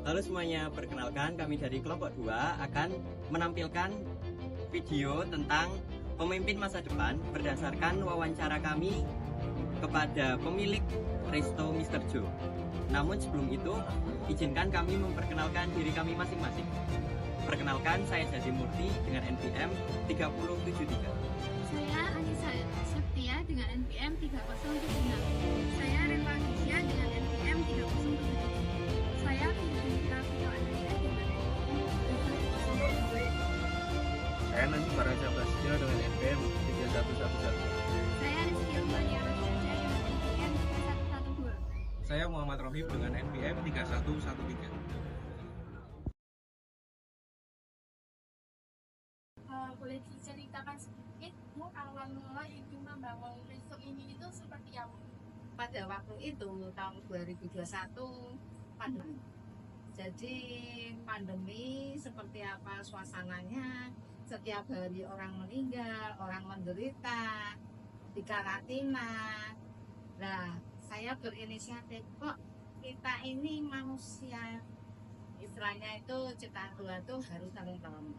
Halo semuanya, perkenalkan kami dari kelompok 2 akan menampilkan video tentang pemimpin masa depan berdasarkan wawancara kami kepada pemilik Resto Mr. Joe. Namun sebelum itu, izinkan kami memperkenalkan diri kami masing-masing. Perkenalkan, saya Jadi Murti dengan NPM 3073. Saya Anissa Septia dengan NPM 3076. Saya Reva Gisya dengan NPM 3077. Saya Firjita Vito Andrea dengan NPM 3077. Saya Najib Baraja Prasetyo dengan NPM 3111. Saya Rizky Umbania Raja dengan NPM 3112. Saya Muhammad Rohib dengan NPM 3113. Boleh diceritakan sedikit awal mula ibu membangun resto ini itu seperti apa? Pada waktu itu tahun 2021 pandemi. Jadi pandemi seperti apa suasananya, setiap hari orang meninggal, orang menderita, dikarantina. Nah, saya berinisiatif, kok kita ini manusia, istilahnya itu ciptaan Tuhan itu harus saling tolong.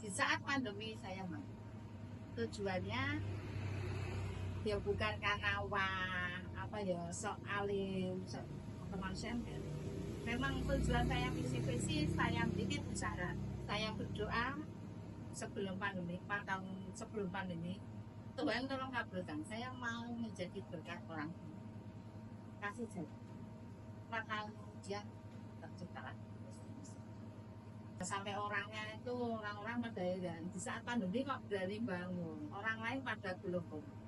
Di saat pandemi saya mau tujuannya ya bukan karena sok alim, sok kemanusiaan. Memang tujuan saya visi saya bikin usaha, saya berdoa sebelum pandemi, 4 tahun sebelum pandemi, Tuhan tolong kabulkan, saya mau menjadi berkat orang, kasih jadi 4 tahun kemudian tercipta sampai orangnya itu orang-orang berdaya. Di saat pandemi kok berani bangun, orang lain pada belum bangun.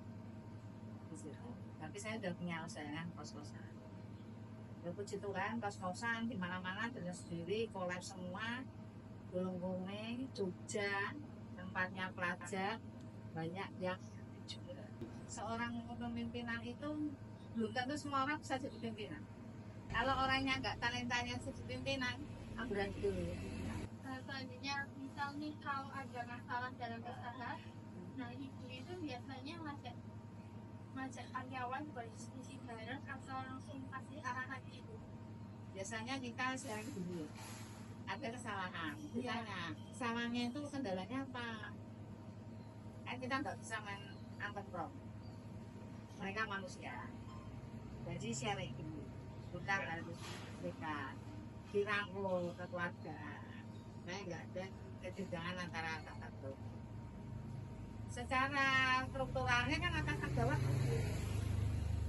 Tapi saya udah punya usaha kos-kosan. Ya puji Tuhan, kos-kosan di mana-mana dengan sendiri, kolab semua, Gulung-Gulung, Jogja, tempatnya pelajar, banyak yang juga. Seorang pemimpinan itu belum tentu semua orang bisa jadi pimpinan. Kalau orangnya nggak talentanya jadi pimpinan, ambulan dulu. Selanjutnya, misal nih kalau ada masalah dalam usaha, nah ibu itu biasanya ngajak karyawan berdiskusi bareng atau langsung kasih arahan ibu? Biasanya kita sharing dulu, ada kesalahan, misalnya kesalahannya itu kendalanya apa, kan kita nggak bisa main angkat pro, mereka manusia, jadi sharing dulu, bukan harus mereka dirangkul ke keluarga. Saya nggak ada kejejangan antara kakak bro. Secara strukturalnya kan akan bawah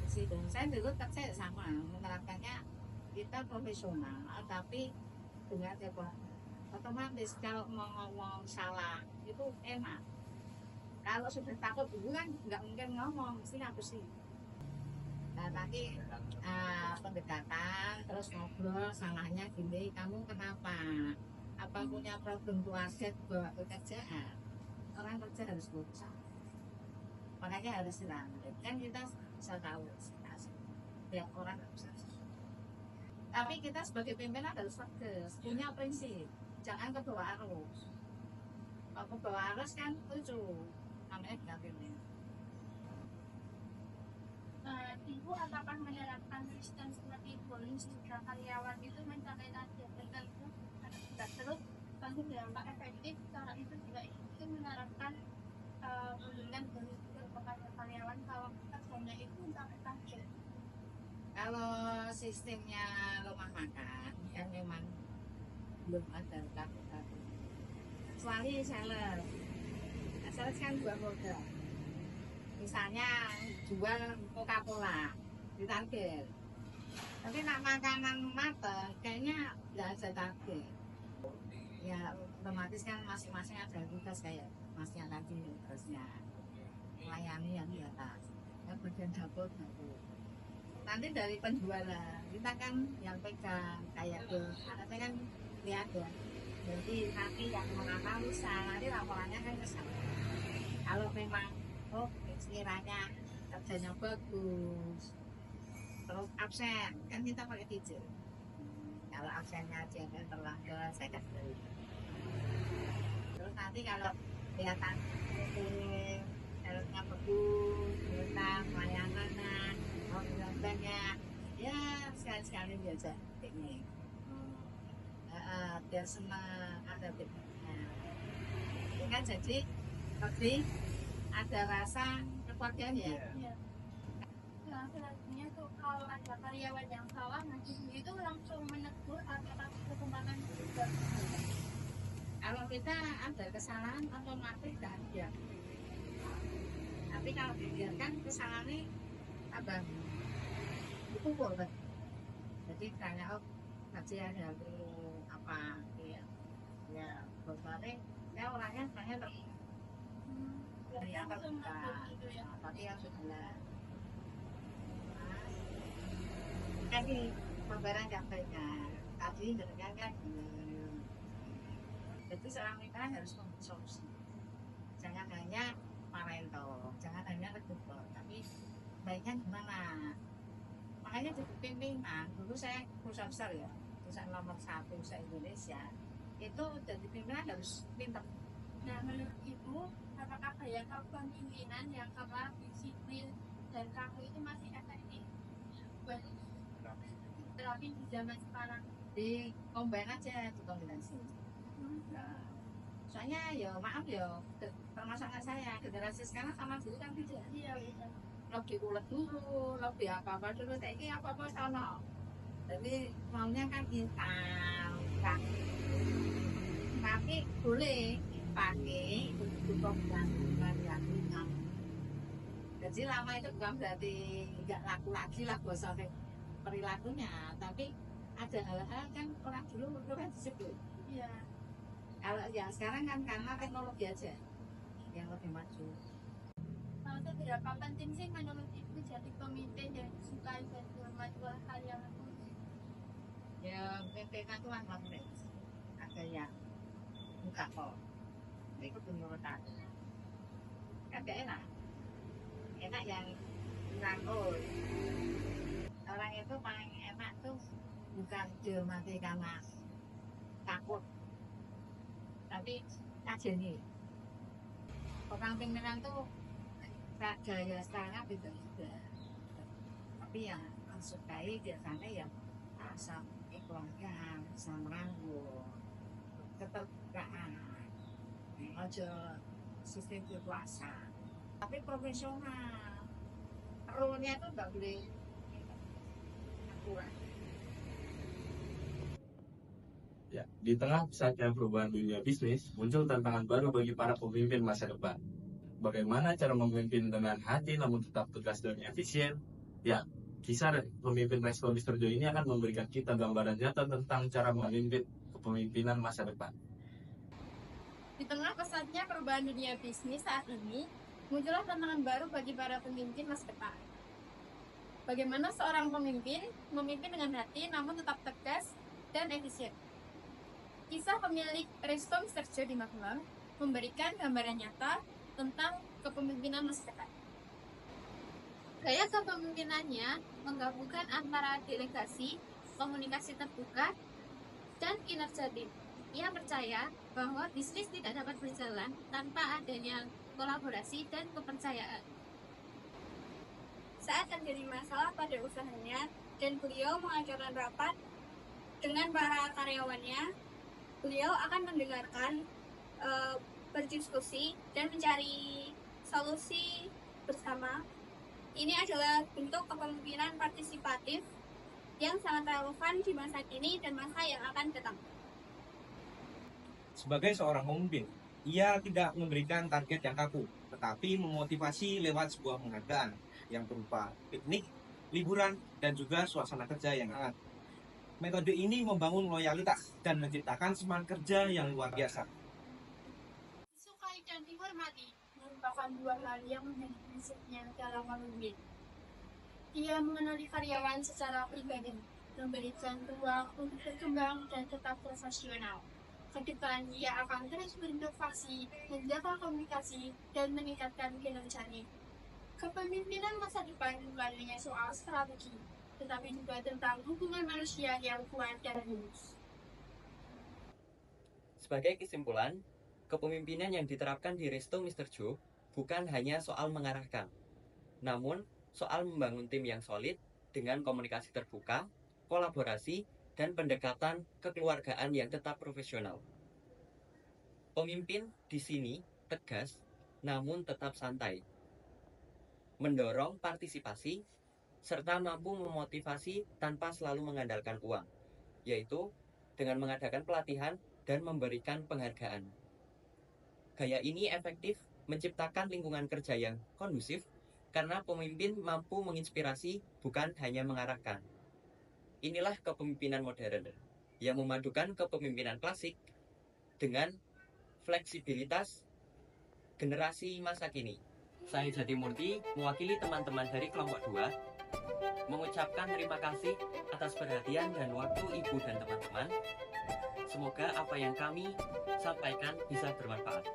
situ. Saya dulu saya sama menerapkannya, kita profesional, tapi dengan apa? Otomatis kalau mau ngomong salah itu enak. Kalau sudah takut dulu kan nggak mungkin ngomong, mesti ngapusin. Nah, nanti pendekatan, terus ngobrol, salahnya gini, kamu kenapa? Apa punya problem keluarga bawa pekerjaan? Orang kerja harus berusaha, makanya harus dilanjut. Kan kita bisa tahu tiap orang nggak bisa. Tapi kita sebagai pimpinan harus tegas, punya prinsip, jangan kebawa arus. Kalau kebawa arus kan lucu, namanya tidak pimpinan. Ibu apakah menerapkan sistem seperti bullying jika karyawan itu mencapai target tertentu? Terus tentu dampak efektif cara itu juga itu menerapkan pemberian kepada karyawan kalau kerjanya itu mencapai target. Kalau sistemnya rumah makan kan memang belum ada lakukan, kecuali seller kan jual modal, misalnya jual Coca-Cola di target, tapi nak makanan mateng kayaknya nggak ada target. Ya otomatis kan masing-masing ada tugas, kayak masnya tadi harusnya melayani yang di atas, yang bagian dapur. Nanti dari penjualan kita kan yang pegang kayak tuh, saya kan lihat ya, jadi nanti yang menata bisa nanti laporannya kan ke sana. Kalau memang sekiranya kerjanya bagus, terus absen kan kita pakai izin. Kalau absennya aja kan terlanggar, saya kasih. Terus nanti kalau kelihatan salesnya bagus, tentang pelayanannya, mau banyak, ya sekali-sekali biasa teknik. biar senang, ada timnya. Ini kan jadi lebih ada rasa kekeluargaan ya. Iya. Nah, selanjutnya tuh kalau ada karyawan yang salah, nah itu langsung menegur apakah perkembangan juga. Kalau kita ada kesalahan otomatis kan ya. Tapi kalau dibiarkan kesalahannya tambah dipukul kan. Jadi tanya oh kajian yang perlu apa ya berarti ya orangnya sebenarnya dari yang terbuka Gitu ya. tapi yang sudah tadi pembayaran sampaikan tadi dengar kan jadi seorang nikah harus memberi solusi jangan hanya marahin toh jangan hanya tegur tapi baiknya gimana makanya jadi pimpinan dulu saya perusahaan besar ya perusahaan nomor 1 se-Indonesia itu jadi pimpinan harus pintar. Nah, menurut Ibu, apakah gaya kepemimpinan yang keras, disiplin, dan kaku itu masih efektif buat terapi di zaman sekarang? Di combine aja di kombinasi. Nah, soalnya ya maaf ya termasuk anak saya generasi sekarang sama dulu kan beda. Iya, bisa. Lebih ulet dulu, lebih apa dulu kayak ini apa sama. Tapi maunya kan instan, kan. Tapi boleh pakai untuk kombinasi yang ringan. Jadi lama itu bukan berarti nggak laku lagi lah bosannya perilakunya, tapi ada hal-hal kan orang dulu kan disebut. Iya. Kalau yang sekarang kan karena teknologi aja yang lebih maju. Nah, seberapa penting sih menurut Ibu jadi pemimpin yang disukai dan dihormati oleh karyawan? Ya pimpinan tuh kan ada yang buka kok. Itu menurut aku. Kan gak enak. Enak yang merangkul. Orang itu paling enak tuh bukan dihormati karena takut, tapi kajeni. Orang pimpinan tuh gaya sekarang beda juga. Tapi yang sukai biasanya ya rasa kekeluargaan, rasa merangkul, keterbukaan, aja sistem berkuasa. Tapi profesional, role-nya tuh nggak boleh akurat. Ya, di tengah pesatnya perubahan dunia bisnis, muncul tantangan baru bagi para pemimpin masa depan. Bagaimana cara memimpin dengan hati namun tetap tegas dan efisien? Ya, kisah pemimpin Resto Mr. Joe ini akan memberikan kita gambaran nyata tentang cara memimpin kepemimpinan masa depan. Di tengah pesatnya perubahan dunia bisnis saat ini, muncullah tantangan baru bagi para pemimpin masa depan. Bagaimana seorang pemimpin memimpin dengan hati namun tetap tegas dan efisien? Kisah pemilik Resto Mr. Joe di Magelang memberikan gambaran nyata tentang kepemimpinan masa depan. Gaya kepemimpinannya menggabungkan antara delegasi, komunikasi terbuka, dan kinerja tim. Ia percaya bahwa bisnis tidak dapat berjalan tanpa adanya kolaborasi dan kepercayaan. Saat terjadi masalah pada usahanya dan beliau mengadakan rapat dengan para karyawannya, beliau akan mendengarkan, berdiskusi, dan mencari solusi bersama. Ini adalah bentuk kepemimpinan partisipatif yang sangat relevan di masa kini dan masa yang akan datang. Sebagai seorang pemimpin, ia tidak memberikan target yang kaku, tetapi memotivasi lewat sebuah penghargaan yang berupa piknik, liburan, dan juga suasana kerja yang hangat. Metode ini membangun loyalitas dan menciptakan semangat kerja yang luar biasa. Disukai dan dihormati merupakan dua hal yang menjadi prinsipnya dalam memimpin. Ia mengenali karyawan secara pribadi, memberikan ruang untuk berkembang dan tetap profesional. Kedepan, ia akan terus berinovasi, menjaga komunikasi, dan meningkatkan kinerjanya. Kepemimpinan masa depan bukan hanya soal strategi, tetapi juga tentang hubungan manusia yang kuat dan mulus. Sebagai kesimpulan, kepemimpinan yang diterapkan di Resto Mr. Joe bukan hanya soal mengarahkan, namun soal membangun tim yang solid dengan komunikasi terbuka, kolaborasi, dan pendekatan kekeluargaan yang tetap profesional. Pemimpin di sini tegas namun tetap santai, mendorong partisipasi, serta mampu memotivasi tanpa selalu mengandalkan uang, yaitu dengan mengadakan pelatihan dan memberikan penghargaan. Gaya ini efektif menciptakan lingkungan kerja yang kondusif karena pemimpin mampu menginspirasi bukan hanya mengarahkan. Inilah kepemimpinan modern yang memadukan kepemimpinan klasik dengan fleksibilitas generasi masa kini. Saya Jatimurti, mewakili teman-teman dari kelompok 2, mengucapkan terima kasih atas perhatian dan waktu Ibu dan teman-teman. Semoga apa yang kami sampaikan bisa bermanfaat.